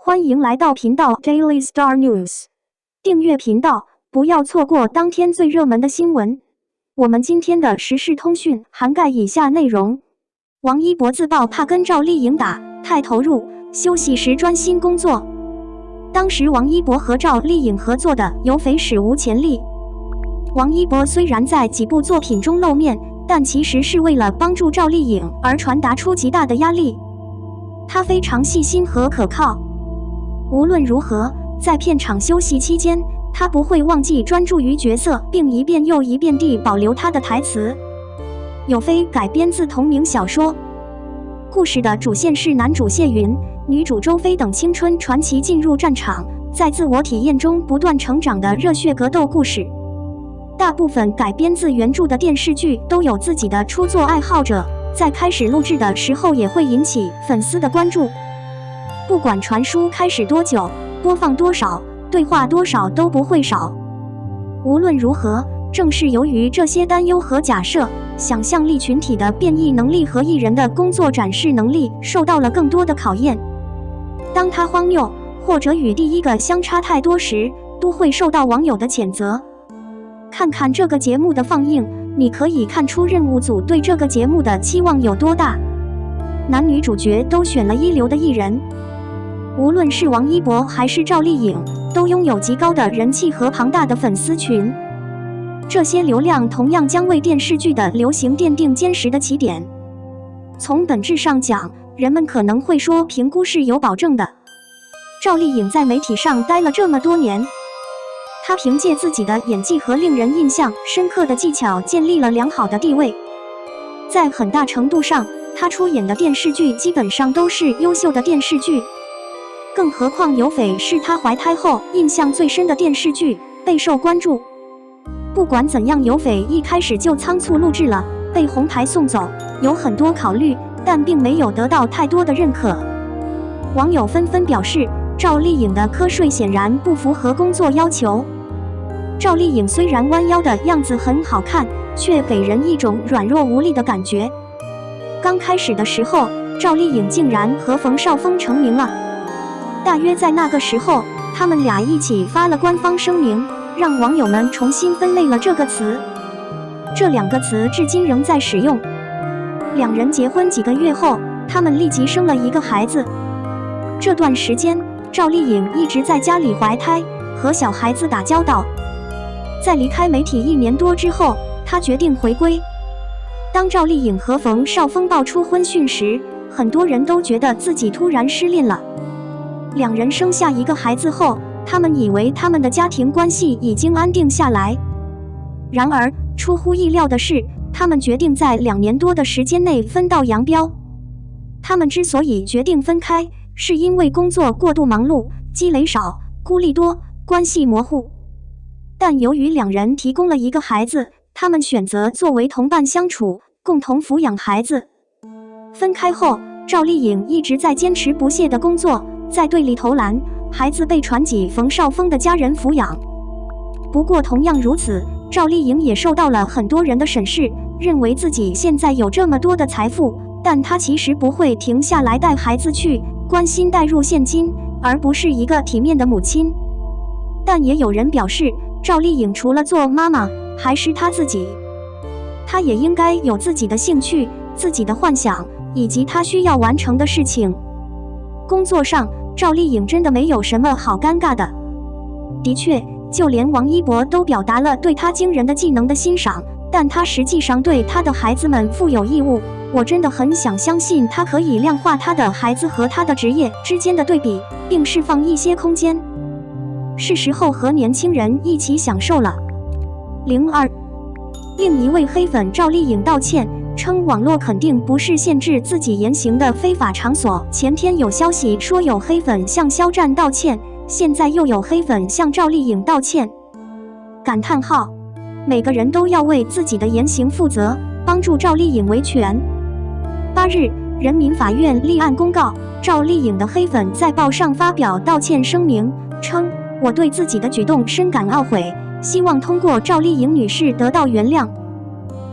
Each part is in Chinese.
欢迎来到频道 Daily Star News， 订阅频道，不要错过当天最热门的新闻。我们今天的时事通讯涵盖以下内容：王一博自曝怕跟赵丽颖打，太投入，休息时专心工作。当时王一博和赵丽颖合作的《有匪》史无前例。王一博虽然在几部作品中露面，但其实是为了帮助赵丽颖而传达出极大的压力。他非常细心和可靠。无论如何，在片场休息期间，他不会忘记专注于角色，并一遍又一遍地保留他的台词。有非改编自同名小说，故事的主线是男主谢云、女主周飞等青春传奇进入战场，在自我体验中不断成长的热血格斗故事。大部分改编自原著的电视剧都有自己的出作爱好者，在开始录制的时候也会引起粉丝的关注。不管传输开始多久，播放多少，对话多少都不会少。无论如何，正是由于这些担忧和假设，想象力群体的变异能力和艺人的工作展示能力受到了更多的考验。当他荒谬或者与第一个相差太多时，都会受到网友的谴责。看看这个节目的放映，你可以看出任务组对这个节目的期望有多大。男女主角都选了一流的艺人，无论是王一博还是赵丽颖，都拥有极高的人气和庞大的粉丝群。这些流量同样将为电视剧的流行奠定坚实的起点。从本质上讲，人们可能会说评估是有保证的。赵丽颖在媒体上待了这么多年，她凭借自己的演技和令人印象深刻的技巧建立了良好的地位。在很大程度上，她出演的电视剧基本上都是优秀的电视剧。更何况《有匪》是她怀胎后印象最深的电视剧，备受关注。不管怎样，《有匪》一开始就仓促录制了，被红牌送走，有很多考虑，但并没有得到太多的认可。网友纷纷表示，赵丽颖的瞌睡显然不符合工作要求。赵丽颖虽然弯腰的样子很好看，却给人一种软弱无力的感觉。刚开始的时候，赵丽颖竟然和冯绍峰成名了。大约在那个时候，他们俩一起发了官方声明，让网友们重新分类了这个词。这两个词至今仍在使用。两人结婚几个月后，他们立即生了一个孩子。这段时间，赵丽颖一直在家里怀胎，和小孩子打交道。在离开媒体1年多之后，她决定回归。当赵丽颖和冯绍峰爆出婚讯时，很多人都觉得自己突然失恋了。两人生下一个孩子后，他们以为他们的家庭关系已经安定下来。然而，出乎意料的是，他们决定在2年多的时间内分道扬镳。他们之所以决定分开，是因为工作过度忙碌，积累少，孤立多，关系模糊。但由于两人提供了一个孩子，他们选择作为同伴相处，共同抚养孩子。分开后，赵丽颖一直在坚持不懈的工作，在队里投篮，孩子被传给冯绍峰的家人抚养。不过同样如此，赵丽颖也受到了很多人的审视，认为自己现在有这么多的财富，但她其实不会停下来带孩子去，关心带入现金，而不是一个体面的母亲。但也有人表示，赵丽颖除了做妈妈，还是她自己。她也应该有自己的兴趣、自己的幻想，以及她需要完成的事情。工作上，赵丽颖真的没有什么好尴尬的。的确，就连王一博都表达了对她惊人的技能的欣赏，但她实际上对她的孩子们负有义务。我真的很想相信她可以量化她的孩子和她的职业之间的对比，并释放一些空间。是时候和年轻人一起享受了。02，另一位黑粉赵丽颖道歉，称网络肯定不是限制自己言行的非法场所。前天有消息说有黑粉向肖战道歉，现在又有黑粉向赵丽颖道歉。感叹号！每个人都要为自己的言行负责，帮助赵丽颖维权。8日，人民法院立案公告，赵丽颖的黑粉在报上发表道歉声明，称我对自己的举动深感懊悔，希望通过赵丽颖女士得到原谅。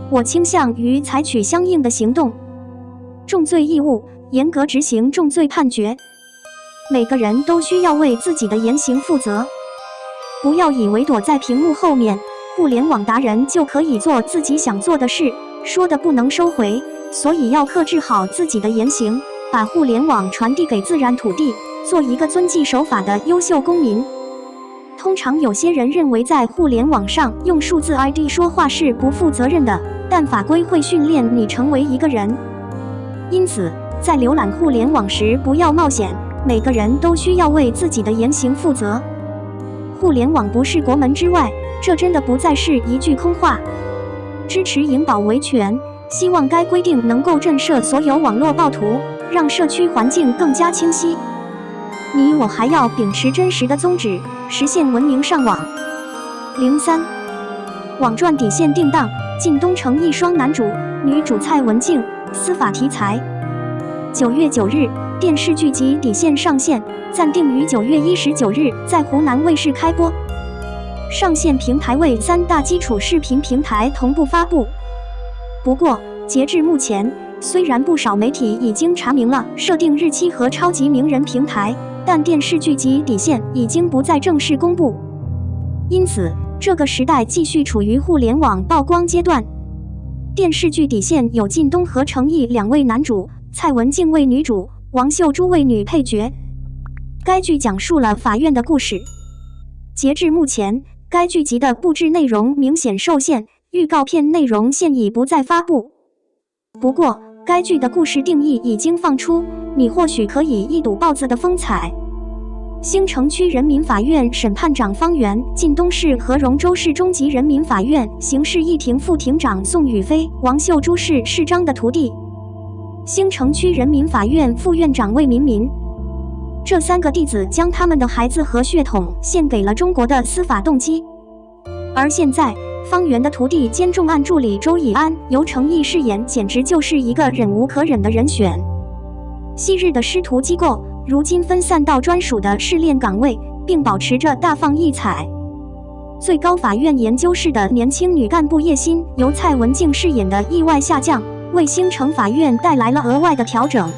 我倾向于采取相应的行动。重罪义务，严格执行重罪判决。每个人都需要为自己的言行负责。不要以为躲在屏幕后面，互联网达人就可以做自己想做的事，说的不能收回，所以要克制好自己的言行，把互联网传递给自然土地，做一个遵纪守法的优秀公民。通常有些人认为在互联网上用数字 ID 说话是不负责任的，但法规会训练你成为一个人。因此，在浏览互联网时不要冒险，每个人都需要为自己的言行负责。互联网不是国门之外，这真的不再是一句空话。支持银保维权，希望该规定能够震慑所有网络暴徒，让社区环境更加清晰。你我还要秉持真实的宗旨，实现文明上网。03网赚底线定档，靳东诚一双男主，女主蔡文静，司法题材。9月9日，电视剧集《底线》上线，暂定于9月19日在湖南卫视开播。上线平台为3大基础视频平台同步发布。不过，截至目前，虽然不少媒体已经查明了设定日期和超级名人平台，但电视剧集《底线》已经不再正式公布。因此，这个时代继续处于互联网曝光阶段。电视剧《底线》有靳东和程毅2位男主，蔡文静为女主，王秀珠为女配角。该剧讲述了法院的故事。截至目前，该剧集的布置内容明显受限，预告片内容现已不再发布。不过，该剧的故事定义已经放出，你或许可以一睹豹子的风采。兴城区人民法院审判长方圆、靳东市和荣州市中级人民法院刑事一庭副庭长宋宇飞、王秀珠是市长的徒弟。兴城区人民法院副院长魏民民。这3个弟子将他们的孩子和血统献给了中国的司法动机。而现在，方圆的徒弟兼重案助理周以安由程毅饰演，简直就是一个忍无可忍的人选。昔日的师徒机构，如今分散到专属的试炼岗位，并保持着大放异彩。最高法院研究室的年轻女干部叶欣由蔡文静饰演的意外下降，为兴城法院带来了额外的调整。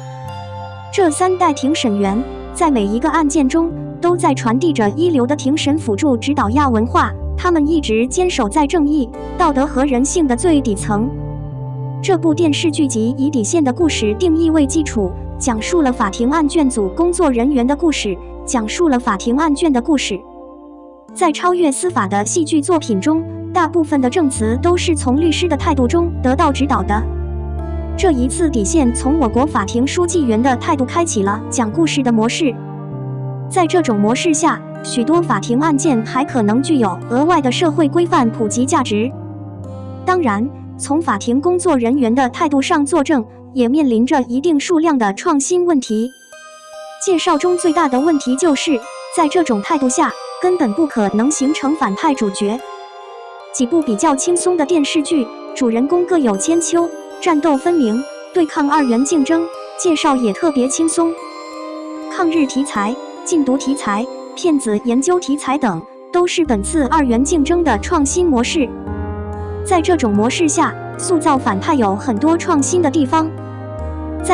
这3代庭审员在每一个案件中都在传递着一流的庭审辅助指导亚文化，他们一直坚守在正义、道德和人性的最底层。这部电视剧集以底线的故事定义为基础，讲述了法庭案卷组工作人员的故事，讲述了法庭案卷的故事。在超越司法的戏剧作品中，大部分的证词都是从律师的态度中得到指导的。这一次底线从我国法庭书记员的态度开启了讲故事的模式。在这种模式下，许多法庭案件还可能具有额外的社会规范普及价值。当然，从法庭工作人员的态度上作证，也面临着一定数量的创新问题。介绍中最大的问题就是，在这种态度下，根本不可能形成反派主角。几部比较轻松的电视剧，主人公各有千秋，战斗分明，对抗二元竞争，介绍也特别轻松。抗日题材、禁毒题材、骗子研究题材等，都是本次二元竞争的创新模式。在这种模式下，塑造反派有很多创新的地方。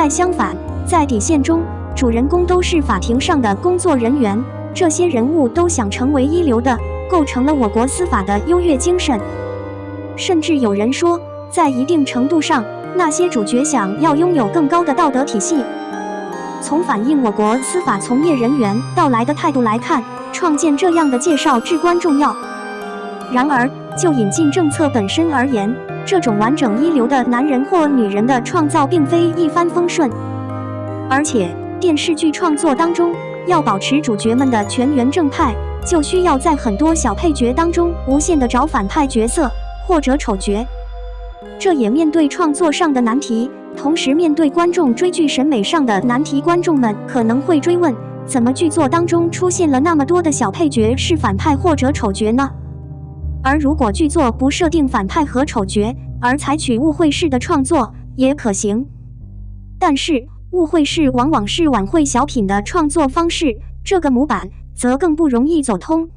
相反，在底线中，主人公都是法庭上的工作人员，这些人物都想成为一流的，构成了我国司法的优越精神。甚至有人说，在一定程度上，那些主角想要拥有更高的道德体系。从反映我国司法从业人员到来的态度来看，创建这样的介绍至关重要。然而，就引进政策本身而言，这种完整一流的男人或女人的创造并非一帆风顺。而且，电视剧创作当中，要保持主角们的全员正派，就需要在很多小配角当中无限地找反派角色或者丑角。这也面对创作上的难题，同时面对观众追剧审美上的难题。观众们可能会追问，怎么剧作当中出现了那么多的小配角是反派或者丑角呢？而如果剧作不设定反派和丑角，而采取误会式的创作，也可行。但是，误会式往往是晚会小品的创作方式，这个模板则更不容易走通。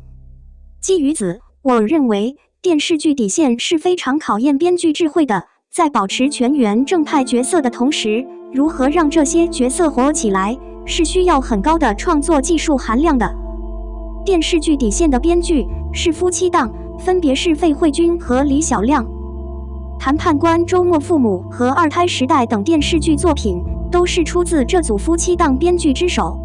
基于此，我认为电视剧底线是非常考验编剧智慧的，在保持全员正派角色的同时，如何让这些角色活起来，是需要很高的创作技术含量的。电视剧《底线》的编剧是夫妻档，分别是费慧君和李晓亮。谈判官、周末父母和二胎时代等电视剧作品都是出自这组夫妻档编剧之手。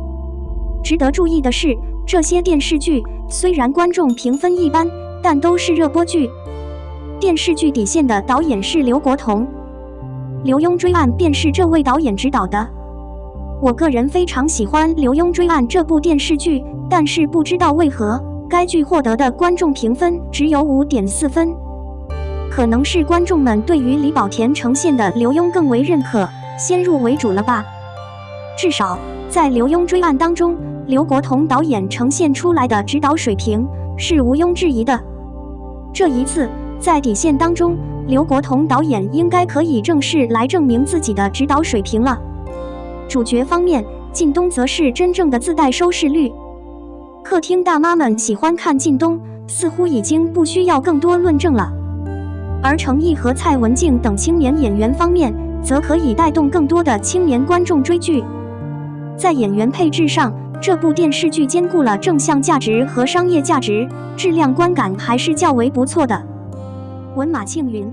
值得注意的是，这些电视剧虽然观众评分一般，但都是热播剧。电视剧《底线》的导演是刘国同，《刘墉追案》便是这位导演执导的。我个人非常喜欢《刘墉追案》这部电视剧，但是不知道为何该剧获得的观众评分只有5.4分。可能是观众们对于李保田呈现的刘墉更为认可，先入为主了吧。至少在《刘墉追案》当中，刘国同导演呈现出来的指导水平是毋庸置疑的。这一次在《底线》当中，刘国同导演应该可以正式来证明自己的指导水平了。主角方面，靳东则是真正的自带收视率。客厅大妈们喜欢看靳东，似乎已经不需要更多论证了。而程毅和蔡文静等青年演员方面，则可以带动更多的青年观众追剧。在演员配置上，这部电视剧兼顾了正向价值和商业价值，质量观感还是较为不错的。文马庆云。